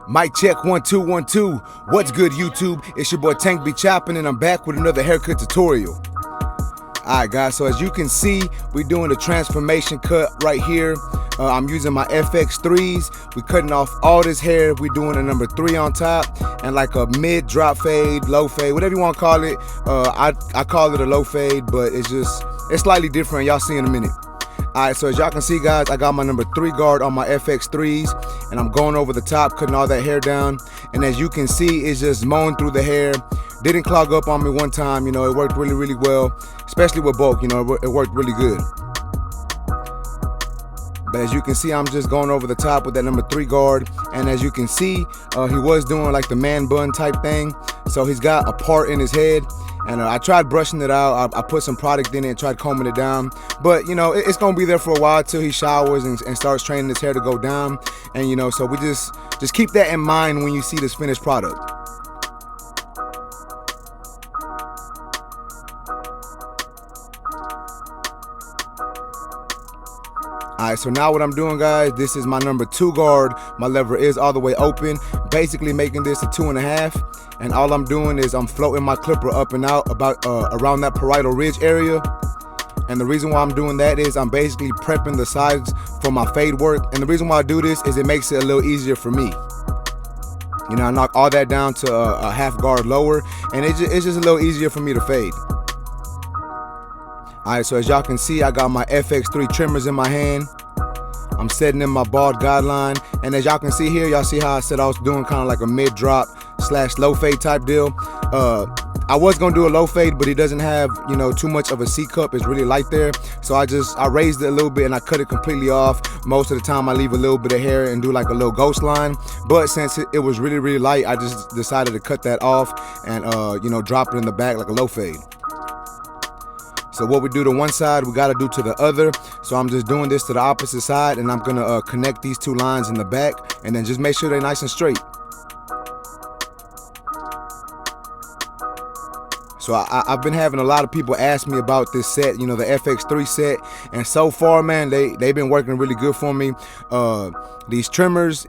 Mic check 1 2 1 2. What's good, YouTube? It's your boy Tank Be Choppin', and I'm back with another haircut tutorial. Alright guys, so as you can see, we're doing a transformation cut right here. I'm using my Fx3s. We're cutting off all this hair. We're doing a number 3 on top and like a mid drop fade, low fade, whatever you want to call it. I call it a low fade, but it's slightly different. Y'all see in a minute. Alright, so as y'all can see, guys, I got my number 3 guard on my Fx3s, and I'm going over the top, cutting all that hair down. And as you can see, it's just mowing through the hair. Didn't clog up on me one time, you know, it worked really, really well, especially with bulk, you know, it worked really good. But as you can see, I'm just going over the top with that number 3 guard. And as you can see, he was doing like the man bun type thing. So he's got a part in his head. And I tried brushing it out. I put some product in it and tried combing it down. But, you know, it's going to be there for a while till he showers and starts training his hair to go down. And, you know, so we just keep that in mind when you see this finished product. Alright, so now what I'm doing, guys, this is my number 2 guard. My lever is all the way open, basically making this a 2.5. And all I'm doing is I'm floating my clipper up and out about around that parietal ridge area. And the reason why I'm doing that is I'm basically prepping the sides for my fade work. And the reason why I do this is it makes it a little easier for me. You know, I knock all that down to a half guard lower, and it's just a little easier for me to fade. Alright, so as y'all can see, I got my Fx3 trimmers in my hand. I'm setting in my bald guideline, and as y'all can see here, y'all see how I said I was doing kind of like a mid drop / low fade type deal. I was gonna do a low fade, but he doesn't have, you know, too much of a C cup. It's really light there, so I raised it a little bit and I cut it completely off. Most of the time I leave a little bit of hair and do like a little ghost line, but since it was really, really light, I just decided to cut that off and you know, drop it in the back like a low fade. So what we do to one side, we gotta do to the other. So I'm just doing this to the opposite side, and I'm gonna connect these 2 lines in the back, and then just make sure they're nice and straight. So I've been having a lot of people ask me about this set, you know, the Fx3 set, and so far, man, they've been working really good for me. These trimmers,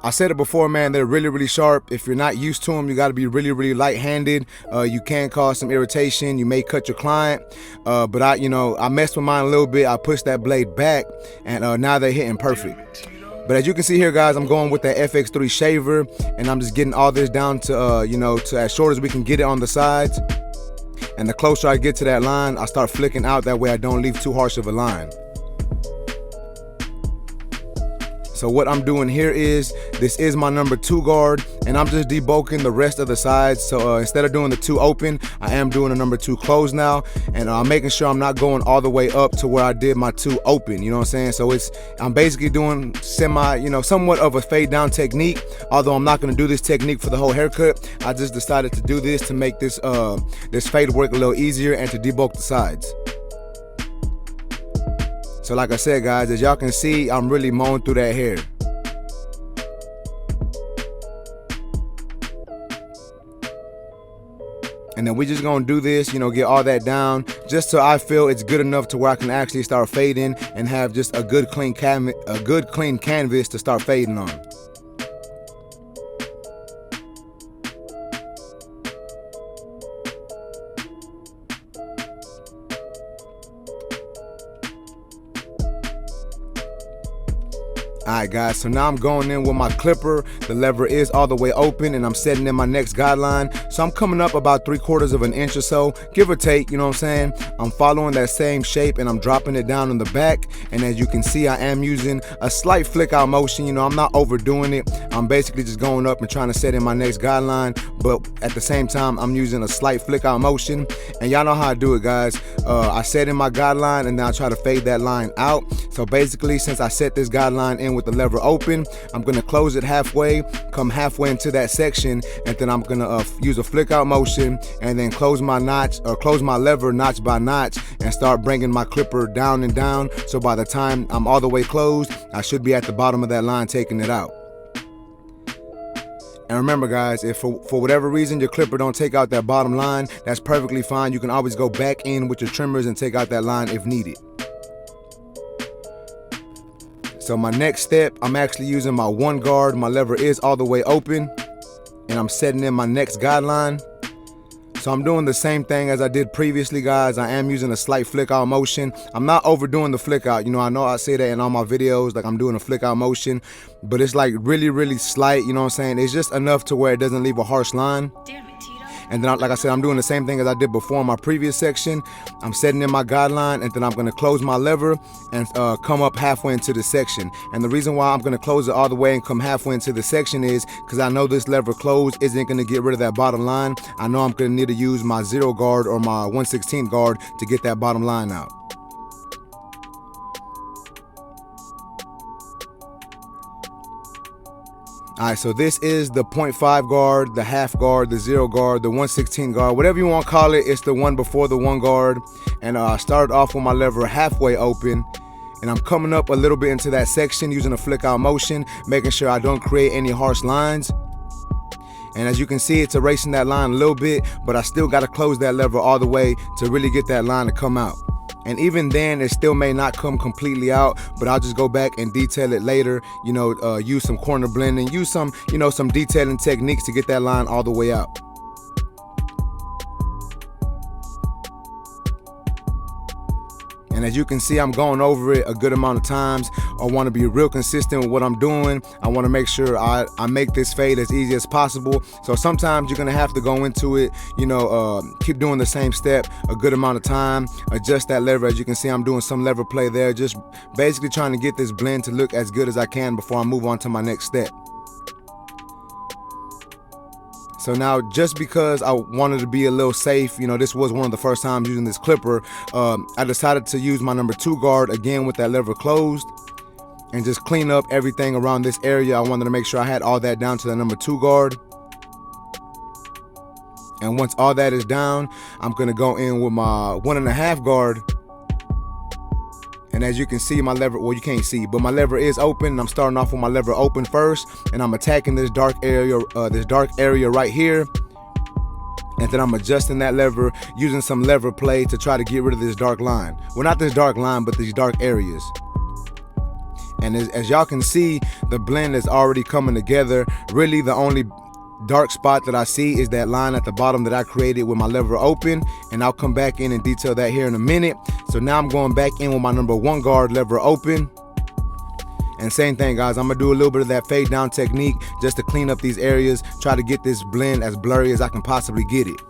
I said it before, man, they're really, really sharp. If you're not used to them, you got to be really, really light-handed. You can cause some irritation. You may cut your client. But I messed with mine a little bit. I pushed that blade back, and now they're hitting perfect. But as you can see here, guys, I'm going with that Fx3 shaver, and I'm just getting all this down to, to as short as we can get it on the sides. And the closer I get to that line, I start flicking out. That way I don't leave too harsh of a line. So what I'm doing here is, this is my number 2 guard, and I'm just debulking the rest of the sides. So instead of doing the 2 open, I am doing a number 2 closed now, and I'm making sure I'm not going all the way up to where I did my 2 open, you know what I'm saying? So I'm basically doing somewhat of a fade down technique, although I'm not gonna do this technique for the whole haircut. I just decided to do this to make this fade work a little easier and to debulk the sides. So like I said, guys, as y'all can see, I'm really mowing through that hair. And then we're just gonna do this, you know, get all that down, just so I feel it's good enough to where I can actually start fading and have just a good clean canvas to start fading on. Alright guys, so now I'm going in with my clipper. The lever is all the way open, and I'm setting in my next guideline. So I'm coming up about 3/4 of an inch or so, give or take, you know what I'm saying? I'm following that same shape, and I'm dropping it down in the back. And as you can see, I am using a slight flick out motion. You know, I'm not overdoing it. I'm basically just going up and trying to set in my next guideline, but at the same time, I'm using a slight flick out motion. And y'all know how I do it, guys. I set in my guideline, and then I try to fade that line out. So basically, since I set this guideline in with the lever open, I'm gonna close it halfway, come halfway into that section, and then I'm gonna use a flick out motion, and then close my lever notch by notch, and start bringing my clipper down and down. So by the time I'm all the way closed, I should be at the bottom of that line taking it out. And remember, guys, if for whatever reason your clipper don't take out that bottom line, that's perfectly fine. You can always go back in with your trimmers and take out that line if needed. So my next step, I'm actually using my one guard. My lever is all the way open, and I'm setting in my next guideline. So I'm doing the same thing as I did previously, guys. I am using a slight flick out motion. I'm not overdoing the flick out. You know, I know I say that in all my videos, like I'm doing a flick out motion, but it's like really, really slight, you know what I'm saying? It's just enough to where it doesn't leave a harsh line. And then, like I said, I'm doing the same thing as I did before in my previous section. I'm setting in my guideline, and then I'm gonna close my lever and come up halfway into the section. And the reason why I'm gonna close it all the way and come halfway into the section is because I know this lever close isn't gonna get rid of that bottom line. I know I'm gonna need to use my 0 guard or my 1/16 guard to get that bottom line out. All right, so this is the 0.5 guard, the half guard, the 0 guard, the 1/16 guard, whatever you want to call it. It's the one before the 1 guard. And I started off with my lever halfway open, and I'm coming up a little bit into that section using a flick out motion, making sure I don't create any harsh lines. And as you can see, it's erasing that line a little bit, but I still got to close that lever all the way to really get that line to come out. And even then, it still may not come completely out, but I'll just go back and detail it later, you know, use some corner blending, use some, you know, some detailing techniques to get that line all the way out. And as you can see, I'm going over it a good amount of times. I want to be real consistent with what I'm doing. I want to make sure I make this fade as easy as possible. So sometimes you're going to have to go into it, you know, keep doing the same step a good amount of time, adjust that lever. As you can see, I'm doing some lever play there, just basically trying to get this blend to look as good as I can before I move on to my next step. So now, just because I wanted to be a little safe, you know, this was one of the first times using this clipper, I decided to use my number 2 guard again with that lever closed and just clean up everything around this area. I wanted to make sure I had all that down to the number 2 guard. And once all that is down, I'm gonna go in with my 1.5 guard. And as you can see, my lever, well, you can't see, but my lever is open. I'm starting off with my lever open first, and I'm attacking this dark area right here. And then I'm adjusting that lever using some lever play to try to get rid of this dark line. Well, not this dark line, but these dark areas. And as y'all can see, the blend is already coming together. Really, the only dark spot that I see is that line at the bottom that I created with my lever open, and I'll come back in and detail that here in a minute. So now I'm going back in with my number 1 guard, lever open. And same thing, guys, I'm gonna do a little bit of that fade down technique just to clean up these areas, try to get this blend as blurry as I can possibly get it.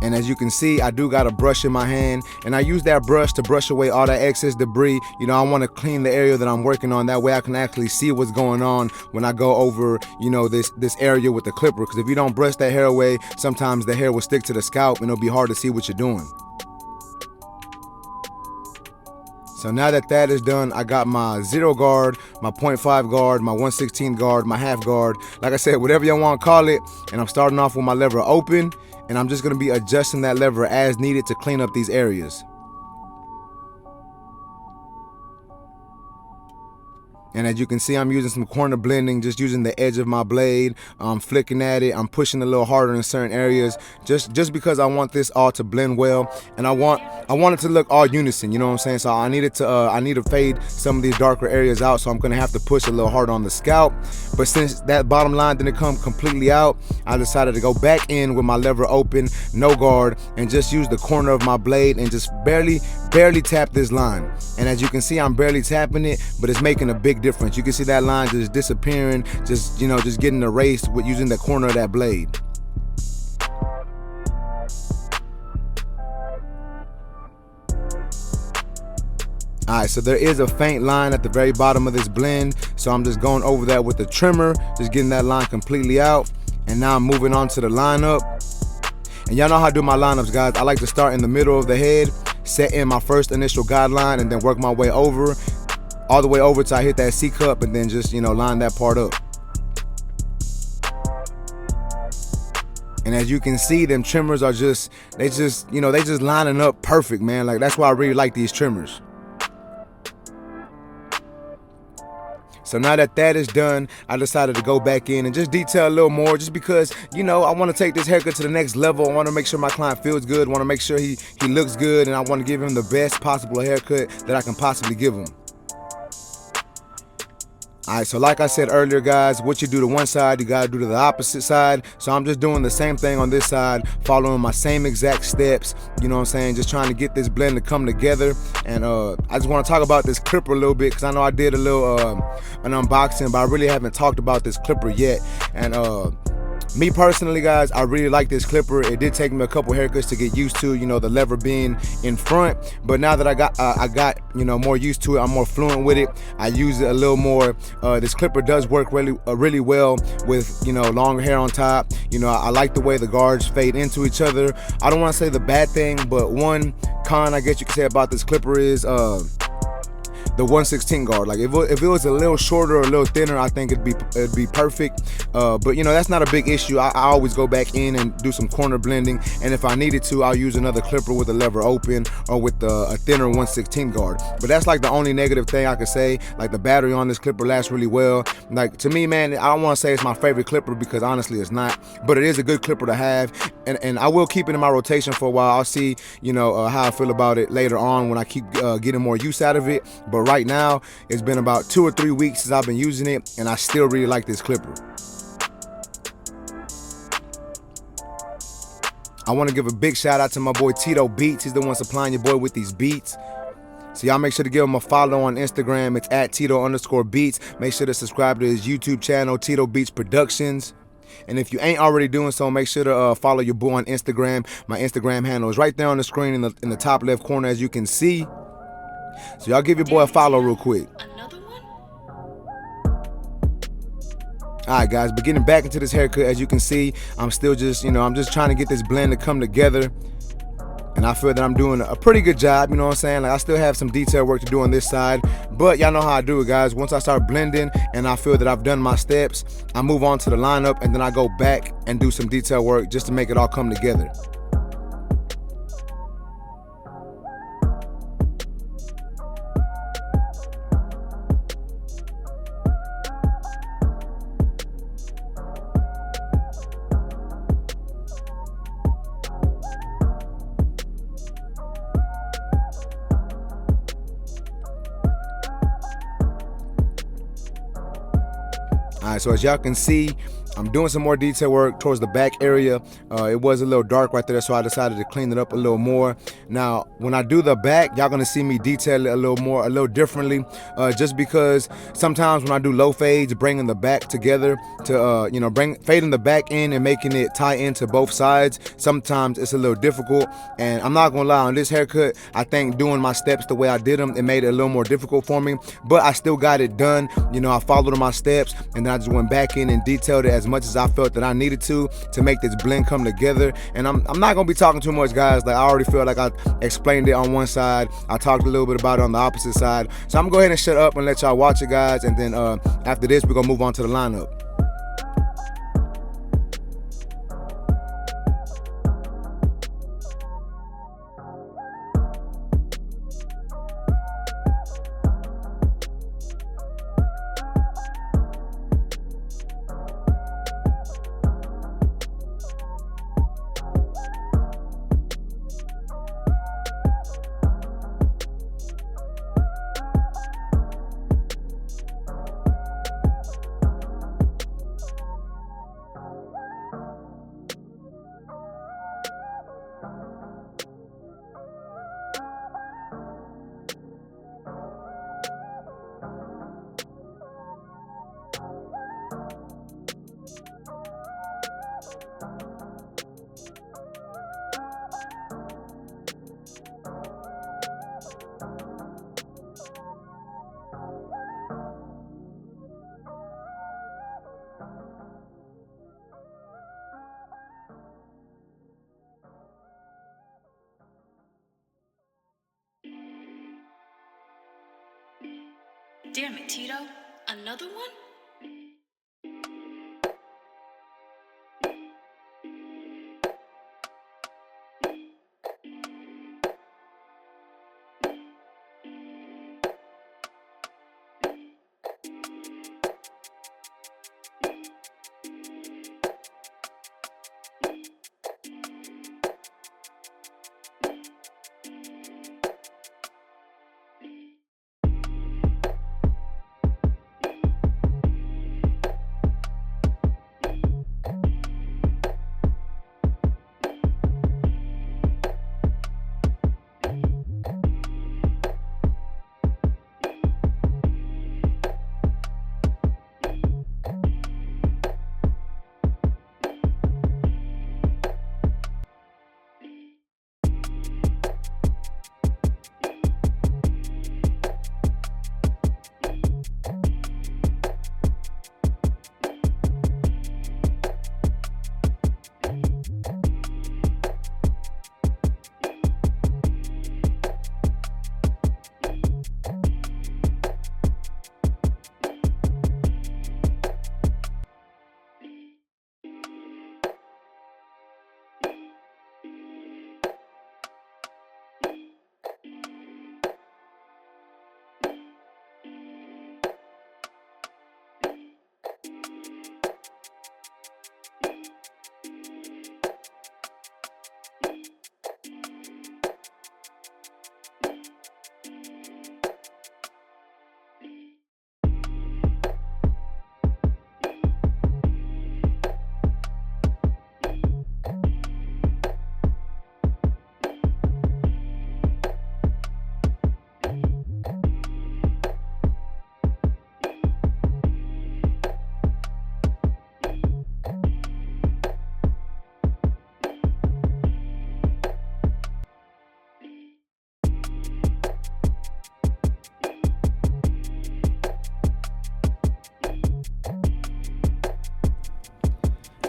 And as you can see, I do got a brush in my hand, and I use that brush to brush away all that excess debris. You know, I want to clean the area that I'm working on. That way I can actually see what's going on when I go over, you know, this area with the clipper. Because if you don't brush that hair away, sometimes the hair will stick to the scalp and it'll be hard to see what you're doing. So now that that is done, I got my 0 guard, my 0.5 guard, my 1/16 guard, my half guard, like I said, whatever you want to call it. And I'm starting off with my lever open, and I'm just going to be adjusting that lever as needed to clean up these areas. And as you can see, I'm using some corner blending, just using the edge of my blade. I'm flicking at it. I'm pushing a little harder in certain areas, just because I want this all to blend well, and I want it to look all unison. You know what I'm saying? So I need to fade some of these darker areas out. So I'm gonna have to push a little harder on the scalp. But since that bottom line didn't come completely out, I decided to go back in with my lever open, no guard, and just use the corner of my blade and just barely tap this line. And as you can see, I'm barely tapping it, but it's making a big difference. You can see that line just disappearing, just getting erased with using the corner of that blade. Alright, so there is a faint line at the very bottom of this blend, so I'm just going over that with the trimmer, just getting that line completely out. And now I'm moving on to the lineup. And y'all know how I do my lineups, guys. I like to start in the middle of the head, set in my first initial guideline, and then work my way over, all the way over till I hit that C cup, and then just, line that part up. And as you can see, them trimmers are they just lining up perfect, man. Like, that's why I really like these trimmers. So now that that is done, I decided to go back in and just detail a little more, just because, you know, I want to take this haircut to the next level. I want to make sure my client feels good, I want to make sure he looks good, and I want to give him the best possible haircut that I can possibly give him. Alright, so like I said earlier, guys, what you do to one side, you gotta do to the opposite side. So I'm just doing the same thing on this side, following my same exact steps, you know what I'm saying, just trying to get this blend to come together. And I just want to talk about this clipper a little bit, because I know I did a little an unboxing, but I really haven't talked about this clipper yet. And me personally, guys, I really like this clipper. It did take me a couple haircuts to get used to, you know, the lever being in front. But now that I got you know, more used to it, I'm more fluent with it. I use it a little more. This clipper does work really well with, you know, longer hair on top. You know, I like the way the guards fade into each other. I don't want to say the bad thing, but one con I guess you could say about this clipper is the 1/16 guard. Like if it was a little shorter or a little thinner, I think it'd be perfect. But you know, that's not a big issue. I always go back in and do some corner blending, and if I needed to, I'll use another clipper with the lever open or with a thinner 1/16 guard. But that's like the only negative thing I could say. Like the battery on this clipper lasts really well. Like to me, man, I don't want to say it's my favorite clipper, because honestly it's not, but it is a good clipper to have, and I will keep it in my rotation for a while. I'll see, you know, how I feel about it later on when I keep getting more use out of it. But right now, it's been about 2 or 3 weeks since I've been using it, and I still really like this clipper. I want to give a big shout out to my boy Tito Beats. He's the one supplying your boy with these beats. So y'all make sure to give him a follow on Instagram. It's at Tito_Beats. Make sure to subscribe to his YouTube channel, Tito Beats Productions. And if you ain't already doing so, make sure to follow your boy on Instagram. My Instagram handle is right there on the screen in the top left corner, as you can see. So y'all give your boy a follow real quick. Another one? Alright guys, but getting back into this haircut, as you can see, I'm still just, you know, I'm just trying to get this blend to come together. And I feel that I'm doing a pretty good job, you know what I'm saying? Like I still have some detail work to do on this side, but y'all know how I do it, guys. Once I start blending and I feel that I've done my steps, I move on to the lineup, and then I go back and do some detail work just to make it all come together. Alright, so as y'all can see, I'm doing some more detail work towards the back area. It was a little dark right there, so I decided to clean it up a little more. Now, when I do the back, y'all gonna see me detail it a little more, a little differently, just because sometimes when I do low fades, bringing the back together to, you know, fading the back in and making it tie into both sides, sometimes it's a little difficult. And I'm not gonna lie, on this haircut, I think doing my steps the way I did them, it made it a little more difficult for me, but I still got it done. You know, I followed my steps, and then I just went back in and detailed it as much as I felt that I needed to make this blend come together. And I'm not gonna be talking too much, guys. Like I already feel like I explained it on one side, I talked a little bit about it on the opposite side. So I'm gonna go ahead and shut up and let y'all watch it, guys, and then after this we're gonna move on to the lineup. Damn it, Tito. Another one?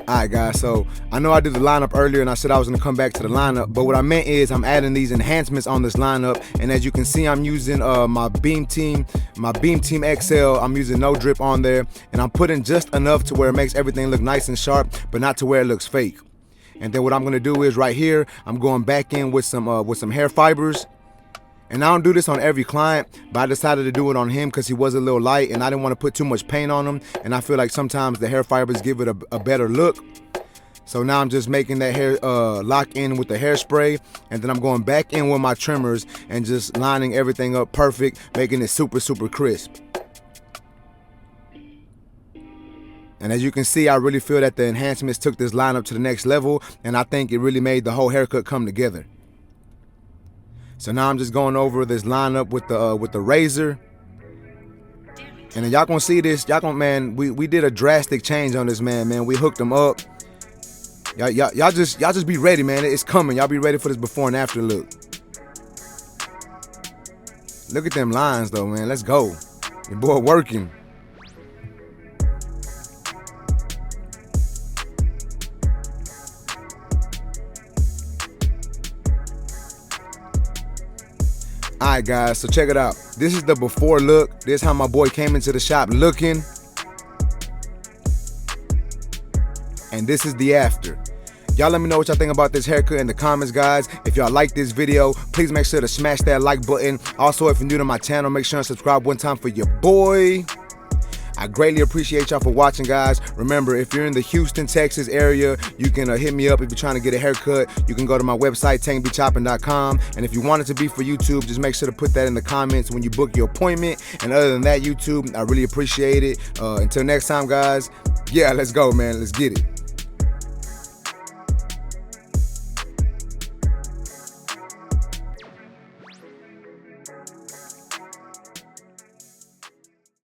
Alright guys, so I know I did the lineup earlier and I said I was gonna come back to the lineup, but what I meant is I'm adding these enhancements on this lineup, and as you can see, I'm using my Beam Team XL. I'm using no drip on there, and I'm putting just enough to where it makes everything look nice and sharp, but not to where it looks fake. And then what I'm gonna do is right here, I'm going back in with some hair fibers. And I don't do this on every client, but I decided to do it on him because he was a little light and I didn't want to put too much paint on him. And I feel like sometimes the hair fibers give it a better look. So now I'm just making that hair lock in with the hairspray, and then I'm going back in with my trimmers and just lining everything up perfect, making it super, super crisp. And as you can see, I really feel that the enhancements took this lineup to the next level, and I think it really made the whole haircut come together. So now I'm just going over this lineup with the razor. And then y'all gonna see this, man, we did a drastic change on this man. We hooked him up. Y'all just be ready, man. It's coming. Y'all be ready for this before and after look. Look at them lines though, man. Let's go. Your boy working. Alright guys, so check it out. This is the before look. This is how my boy came into the shop looking. And this is the after. Y'all let me know what y'all think about this haircut in the comments, guys. If y'all like this video, please make sure to smash that like button. Also, if you're new to my channel, make sure and subscribe one time for your boy. I greatly appreciate y'all for watching, guys. Remember, if you're in the Houston, Texas area, you can hit me up if you're trying to get a haircut. You can go to my website, tankbechopping.com. And if you want it to be for YouTube, just make sure to put that in the comments when you book your appointment. And other than that, YouTube, I really appreciate it. Until next time, guys, yeah, let's go, man. Let's get it.